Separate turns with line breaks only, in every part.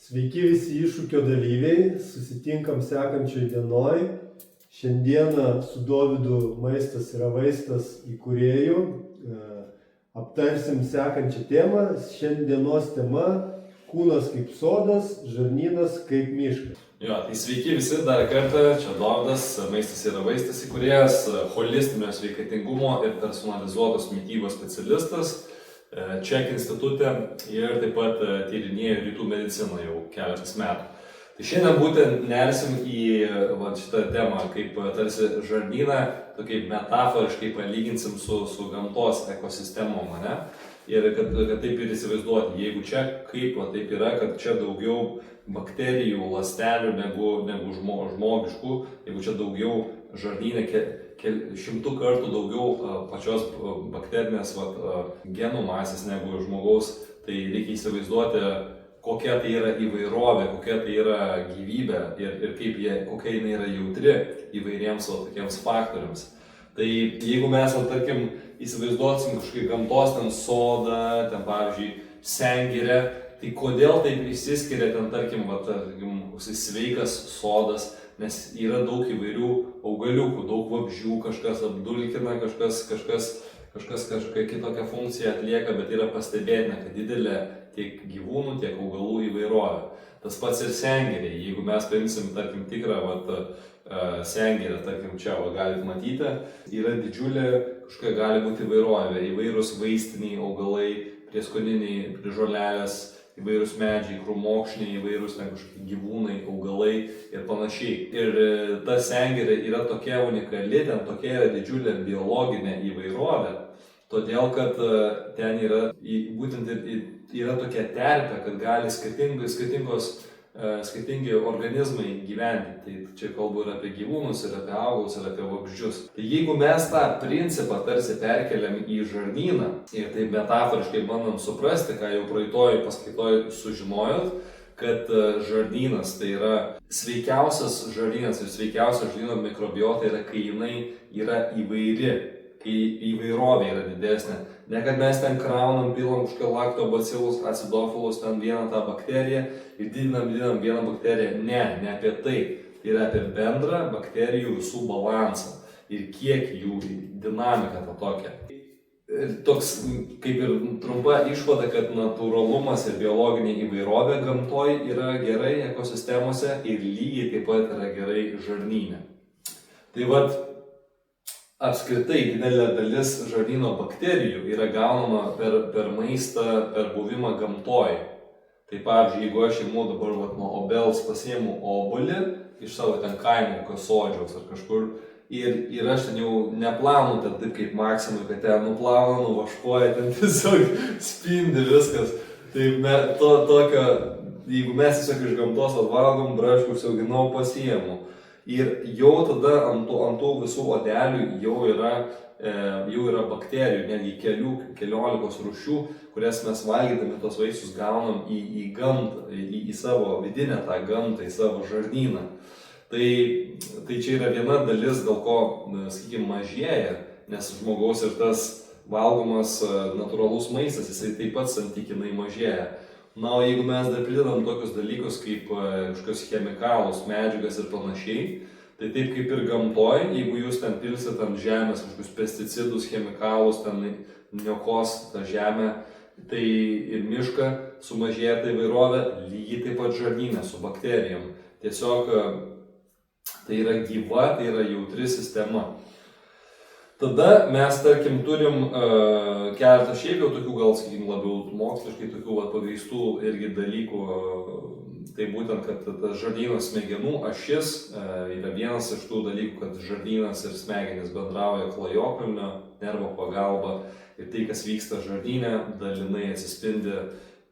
Sveiki visi iššūkio dalyviai, susitinkam sekančioj dienoj. Šiandieną su Dovydu Maistas yra vaistas įkūrėjų. Aptarsim sekančią temą. Šiandienos tema – kūnas kaip sodas, žarnynas kaip miškas.
Jo, tai sveiki visi dar kartą, čia Dovydas, Maistas yra vaistas įkūrėjas, holistinio sveikatingumo ir personalizuotos mitybos specialistas. Ček institute ir taip pat tyrinėju rytų mediciną jau keletas metų. Tai šiandien būtent nersim į šitą temą, kaip tarsi žarnyną, tokiai metaforiškai palyginsim su gamtos ekosistemom, ne? Ir kad taip ir įsivaizduoti, jeigu čia kaip taip yra, kad čia daugiau bakterijų, ląstelių negu žmogiškų, jeigu čia daugiau žarnyne šimtų kartų daugiau pačios bakterinės genų masės negu žmogaus, tai reikia įsivaizduoti, kokia tai yra įvairovė, kokia tai yra gyvybė ir kokia jinai yra jautri įvairiems tokiems faktoriams. Tai jeigu mes, tarkim, įsivaizduosim kažkokį gamtos ten sodą, ten pavyzdžiui sengirę, tai kodėl taip išsiskiria ten, tarkim, sveikas sodas, nes yra daug įvairių augaliukų, daug vabzdžių, kažkas apdulkina, kažkas kitokią funkciją atlieka, bet yra pastebėtina, kad didelė tiek gyvūnų, tiek augalų įvairovė. Tas pats ir sengirė. Jeigu mes paimsim, tarkim, tikrą sengirę, tarkim, čia galite matyti, yra didžiulė, kažkokia gali būti įvairovė, įvairūs vaistiniai augalai, prieskoniniai, žolelės, įvairūs medžiai, krūmokšniai, įvairūs kažkokie gyvūnai, augalai ir panašiai. Ir ta sengirė yra tokia unikali, ten tokia yra didžiulė biologinė įvairovė, todėl kad ten yra būtent yra tokia terpė, kad gali skirtingi organizmai gyventi. Tai čia kalbu ir apie gyvūnus, ir apie augalus, ir apie vabzdžius. Tai jeigu mes tą principą tarsi perkeliam į žarnyną ir taip metaforiškai bandom suprasti, ką jau praeitoj paskaitoj sužinojot, kad žarnynas tai yra sveikiausias žarnynas ir sveikiausia žarnyno mikrobiota yra, kai jinai yra įvairi, kai įvairovė yra didesnė. Ne kad mes ten kraunam, pilam kažkokią laktobacillus, acidofilus, ten vieną tą bakteriją ir didinam vieną bakteriją. Ne apie tai. Tai yra apie bendrą bakterijų visų balansą ir kiek jų dinamika ta tokia. Toks kaip ir trumpa išvada, kad natūralumas ir biologinė įvairovė gamtoj yra gerai ekosistemose ir lygiai taip pat yra gerai žarnyne. Tai apskritai didelė dalis žarnyno bakterijų yra gaunama per maistą, per buvimą gamtoj. Tai pavyzdžiui, jeigu aš imu dabar nuo obels pasiimu obuolį iš savo ten kaimo sodžiaus ar kažkur ir aš ten jau neplaunu ten taip kaip Maksimui, kad ten nuplauna, nuvaškuoja, ten tiesiog spindi viskas. Tai jeigu mes tiesiog iš gamtos atvalgom, braškų užsiauginau, pasiimu. Ir jau tada ant tų visų odelių jau yra bakterijų, netgi keliolikos rūšių, kurias mes valgydami tos vaisius gaunam į gamtą, į savo vidinę tą gamtą, į savo žarnyną. Tai čia yra viena dalis, dėl ko, sakykime, mažėja, nes žmogaus ir tas valgomas natūralus maistas, jisai taip pat santykinai mažėja. Na, o jeigu mes dar pridedam tokius dalykus kaip kažkokios chemikalus, medžiagas ir panašiai, tai taip kaip ir gamtoj, jeigu jūs ten pilsit ant žemės kažkokius pesticidus, chemikalus, ten niokos tą žemę, tai ir mišką sumažėja ta įvairovė, lygiai taip pat žarnyne su bakterijom. Tiesiog tai yra gyva, tai yra jautri sistema. Tada mes, tarkim, turim keletą šiaip jau tokių, gal, sakykim, labiau moksliškai tokių pagrįstų irgi dalykų. Tai būtent, kad tas žarnynas smegenų ašis yra vienas iš tų dalykų, kad žarnynas ir smegenys bendrauja klajokalnio nervo pagalba. Ir tai, kas vyksta žarnyne, dalinai atsispindi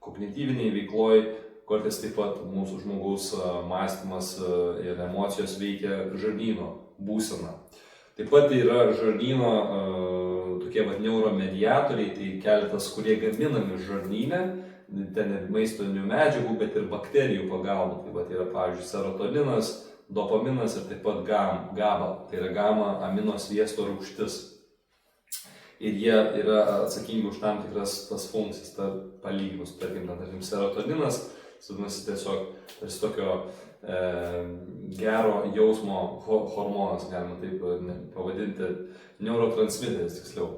kognityviniai veikloj. Kartais taip pat mūsų žmogaus mąstymas ir emocijos veikia žarnyno būseną. Taip pat yra žarnyno tokie neuromediatoriai, tai keletas, kurie gaminami žarnyne, ten ir maistinių medžiagų, bet ir bakterijų pagalba. Tai yra, pavyzdžiui, serotoninas, dopaminas ir taip pat GABA, tai yra gamma aminosviesto rūgštis. Ir jie yra atsakingi už tam tikras tas funkcijas, palyginus, tarkim, serotoninas vadinasi tiesiog tarsi tokio gero jausmo hormonas, galima taip pavadinti, neurotransmiteris tiksliau.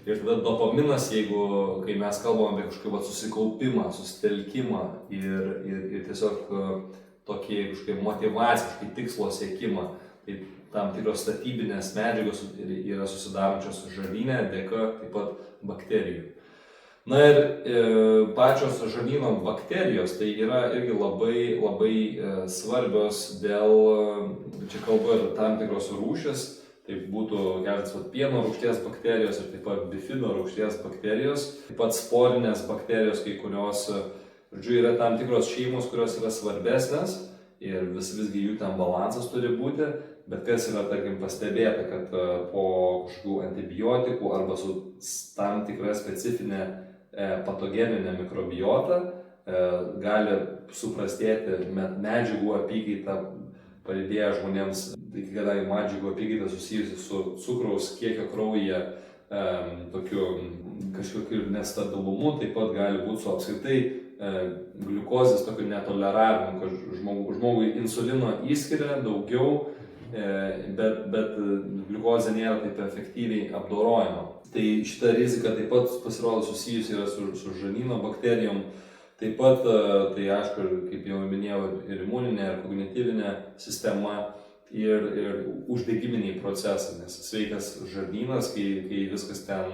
Ir tada dopaminas, kai mes kalbam apie kažkokį susikaupimą, susitelkimą ir tiesiog tokį kažkokį motyvaciškai tikslo siekimą, tai tam tikros statybinės medžiagos yra susidarančios žarnyne dėka taip pat bakterijų. Na ir pačios žarnyno bakterijos tai yra irgi labai svarbios dėl, čia kalba ir tam tikros rūšis, tai būtų keletas pieno rūgšties bakterijos ir taip pat bifido rūgšties bakterijos, taip pat sporinės bakterijos, kai kurios, žodžiu, yra tam tikros šeimos, kurios yra svarbesnės ir visgi jų ten balansas turi būti, bet kas yra, tarkim, pastebėta, kad po kažkokių antibiotikų arba su tam tikra specifinė patogeninė mikrobiota gali suprastėti medžiagų apykaita, padidėja žmonėms, kadangi medžiagų apykaita susijusi su cukraus kiekio kraujyje, tokiu kažkokiu nestabilumu, taip pat gali būti su apskritai gliukozės tokiu netoleravimu, kad žmogui insulino įskiria daugiau, bet gliukozė nėra taip efektyviai apdorojama. Tai šita rizika taip pat pasirodo susijusi yra su žarnyno bakterijom. Taip pat, tai aišku, kaip jau minėjau, ir imuninė, ir kognityvinė sistema, ir uždegiminiai procesai, nes sveikas žarnynas, kai viskas ten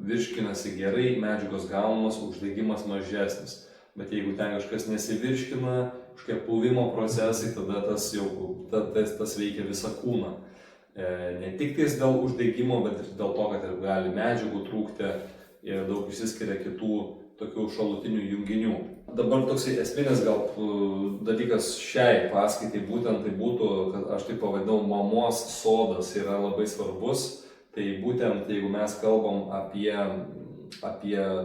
virškinasi gerai, medžiagos gaunamos, uždegimas mažesnis. Bet jeigu ten kažkas nesivirškina, kažkokie puvimo procesai, tada tas veikia visą kūną. Ne tik tais dėl uždegimo, bet ir dėl to, kad ir gali medžiagų trūkti ir daug išsiskiria kitų tokių šalutinių junginių. Dabar toksai esminis gal dalykas šiai paskaitai būtent tai būtų, kad aš taip pavadinau, mamos sodas yra labai svarbus. Tai būtent jeigu mes kalbam apie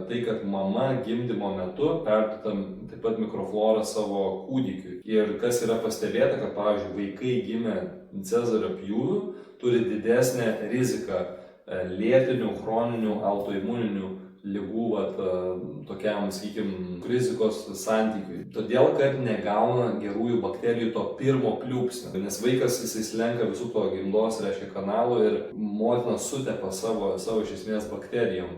tai, kad mama gimdymo metu perduoda taip pat mikroflorą savo kūdikiui. Ir kas yra pastebėta, kad, pavyzdžiui, vaikai gimę Cezario pjūviu turi didesnę riziką lėtinių, chroninių, autoimuninių ligų, tokiam, sakykime, rizikos santykiui. Todėl, kad negauna gerųjų bakterijų to pirmo pliūpsnio. Nes vaikas jisai slenka visų to gimdos, reiškia, kanalų ir motina sutepa savo iš esmės bakterijom.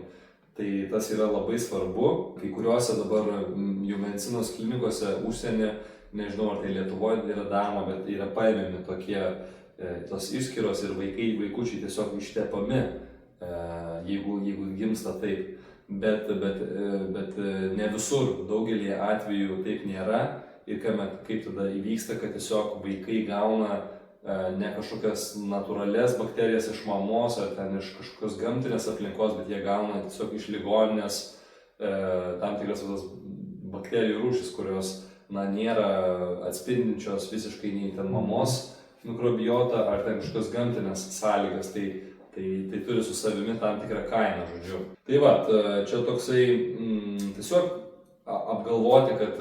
Tai tas yra labai svarbu. Kai kuriuose dabar jau medicinos klinikose užsienį, nežinau, ar tai Lietuvoje yra daroma, bet yra paėmėmi tokie tos išskyros ir vaikučiai tiesiog ištepami, jeigu gimsta taip. Bet ne visur, daugelį atvejų taip nėra ir kaip tada įvyksta, kad tiesiog vaikai gauna ne kažkokias natūrales bakterijas iš mamos ar ten iš kažkokios gamtinės aplinkos, bet jie gauna tiesiog iš ligoninės tam tikras bakterijų rūšis, kurios nėra atspindinčios visiškai nei ten mamos mikrobiotą ar ten kažkokios gamtinės sąlygas. Tai turi su savimi tam tikrą kainą, žodžiu. Tai va, čia toksai tiesiog apgalvoti, kad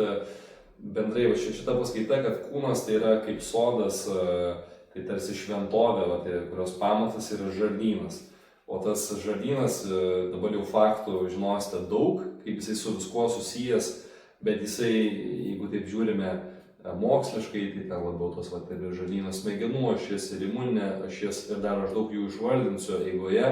bendrai šita paskaita, kad kūnas tai yra kaip sodas, tai tarsi šventovė, kurios pamatas yra žarnynas. O tas žarnynas, dabar jau faktų žinosite daug, kaip jisai su viskuo susijęs, bet jisai, jeigu taip žiūrime moksliškai, tai ten labiau tos žarnyno smegenų ašis ir imuninė ašis ir dar aš daug jų išvardinsiu eigoje,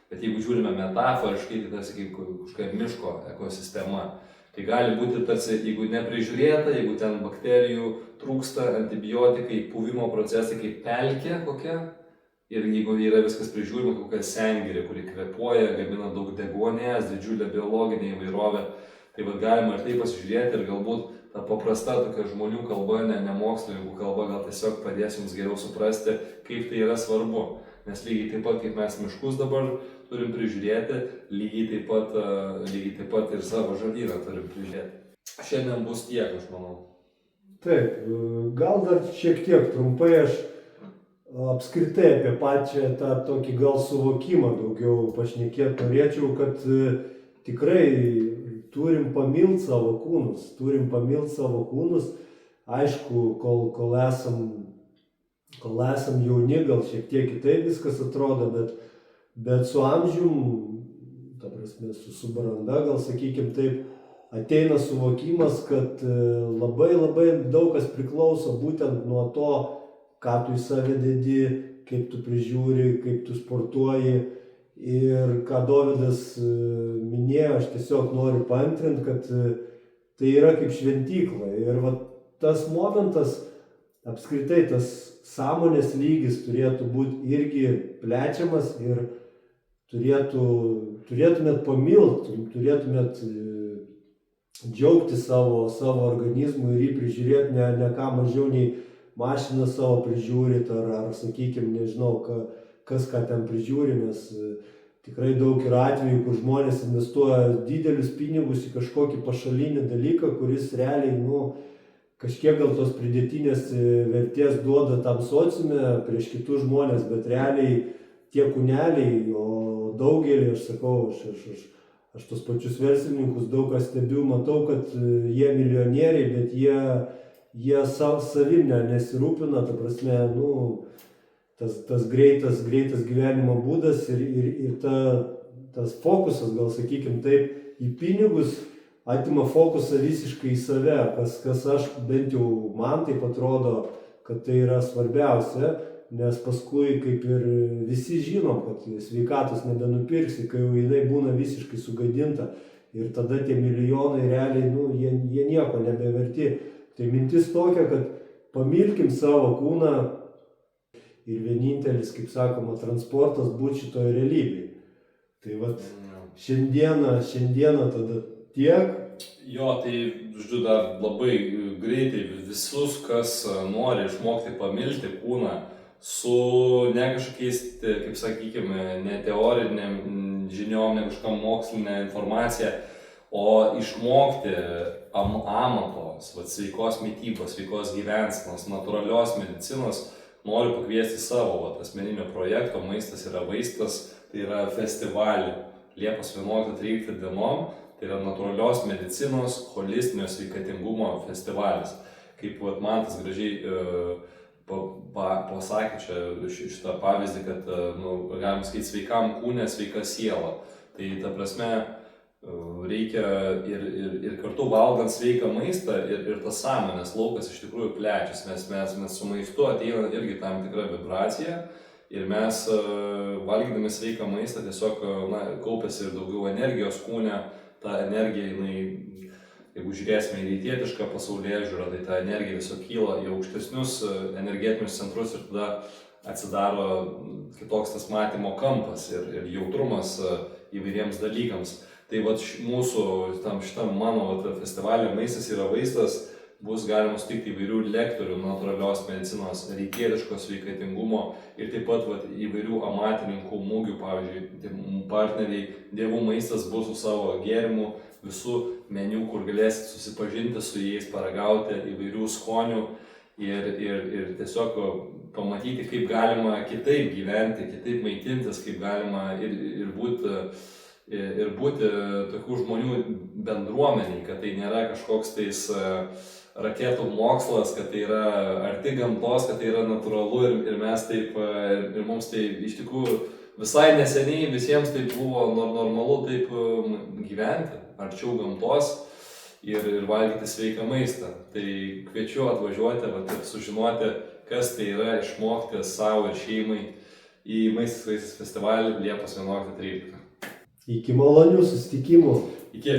bet jeigu žiūrime metaforiškai, tai tarsi kaip kažkokia miško ekosistema. Tai gali būti tarsi, jeigu neprižiūrėta, jeigu ten bakterijų trūksta, antibiotikai, puvimo procesai kaip pelkė kokia, ir jeigu yra viskas prižiūrima, kokia sengirė, kuri kvėpuoja, gamina daug deguonies, didžiulę biologinę įvairovę, tai galima ir tai pasižiūrėti ir galbūt ta paprasta tokia žmonių kalba, ne mokslininkų kalba, gal tiesiog padės jums geriau suprasti, kaip tai yra svarbu. Nes lygiai taip pat, kaip mes miškus dabar turim prižiūrėti, lygiai taip pat ir savo žarnyną turim prižiūrėti. Šiandien bus tiek, aš manau.
Taip, gal dar šiek tiek trumpai aš apskritai apie pačią tą tokį gal suvokimą daugiau pašnekėti norėčiau, kad tikrai turim pamilt savo kūnus, aišku, kol esam jauni, gal šiek tiek kitaip viskas atrodo, bet su amžium, ta prasme, su branda, gal sakykim taip, ateina suvokimas, kad labai daug kas priklauso būtent nuo to, ką tu į save dedi, kaip tu prižiūri, kaip tu sportuoji. Ir ką Dovydas minėjo, aš tiesiog noriu paantrinti, kad tai yra kaip šventykla. Ir va, tas momentas, apskritai tas sąmonės lygis turėtų būti irgi plečiamas ir turėtumėt pamilt, turėtumėt džiaugti savo organizmu ir jį prižiūrėti ne ką mažiau nei mašiną savo prižiūrėti ar sakykime, nežinau, kas ką ten prižiūri, nes tikrai daug yra atvejų, kur žmonės investuoja didelius pinigus į kažkokį pašalinį dalyką, kuris realiai, kažkiek gal tos pridėtinės vertės duoda tam sociume prieš kitus žmonės, bet realiai tie kūneliai, o daugelį, aš sakau, aš tos pačius verslininkus daug kas stebiu, matau, kad jie milijonieriai, bet jie savim nesirūpina, ta prasme, tas greitas gyvenimo būdas ir tas fokusas, gal sakykim taip, į pinigus atima fokusą visiškai į save, kas aš bent jau man taip atrodo, kad tai yra svarbiausia, nes paskui kaip ir visi žinom, kad sveikatos nebenupirksi, kai jau jinai būna visiškai sugadinta ir tada tie milijonai realiai, jie nieko nebeverti. Tai mintis tokia, kad pamilkim savo kūną ir vienintelis, kaip sakoma, transportas būti šitoje realybėje. Tai vat šiandieną tada tiek.
Jo, tai žodžiu, dar labai greitai visus, kas nori išmokti pamilti kūną su ne kažkokiais, kaip sakykime, ne teoriniam žiniom, ne kažkam mokslinė informacija, o išmokti amato, sveikos mitybos, sveikos gyvensenos, natūralios medicinos, noriu pakviesti savo asmeninio projekto Maistas yra vaistas, tai yra festivalį Liepos 11-13 dienom, tai yra natūralios medicinos, holistinio sveikatingumo festivalis. Kaip Mantas gražiai pasakė šitą pavyzdį, kad galim sakyti sveikam kūne, sveika siela. Tai ta prasme reikia ir kartu valgant sveiką maistą ir tas sąmonės laukas iš tikrųjų plečiasi, nes mes su maistu ateina irgi tam tikra vibracija ir mes valgydami sveiką maistą tiesiog kaupiasi ir daugiau energijos kūne, ta energija, jeigu žiūrėsime į rytietišką pasaulėžiūrą, tai ta energija tiesiog kyla į aukštesnius energetinius centrus ir tada atsidaro kitoks tas matymo kampas ir jautrumas įvairiems dalykams. Tai mūsų šitam mano festivalio Maistas yra vaistas bus galima sutikti įvairių lektorių natūralios medicinos, rytietiško sveikatingumo ir taip pat įvairių amatininkų mugių, pavyzdžiui, partneriai Dievų maistas bus su savo gėrimu, visų meniu, kur galėsit susipažinti su jais, paragauti įvairių skonių ir tiesiog pamatyti, kaip galima kitaip gyventi, kitaip maitintis, kaip galima ir būti tokių žmonių bendruomeniai, kad tai nėra kažkoks tais raketų mokslas, kad tai yra arti gamtos, kad tai yra natūralu ir mes taip, ir mums tai iš tikrųjų visai neseniai visiems taip buvo normalu taip gyventi, arčiau gamtos ir valgyti sveiką maistą. Tai kviečiu atvažiuoti ir sužinoti, kas tai yra, išmokti savo ir šeimai į Maistas vaistas festivalį Liepos 11-13.
Iki malonių susitikimų.
Iki.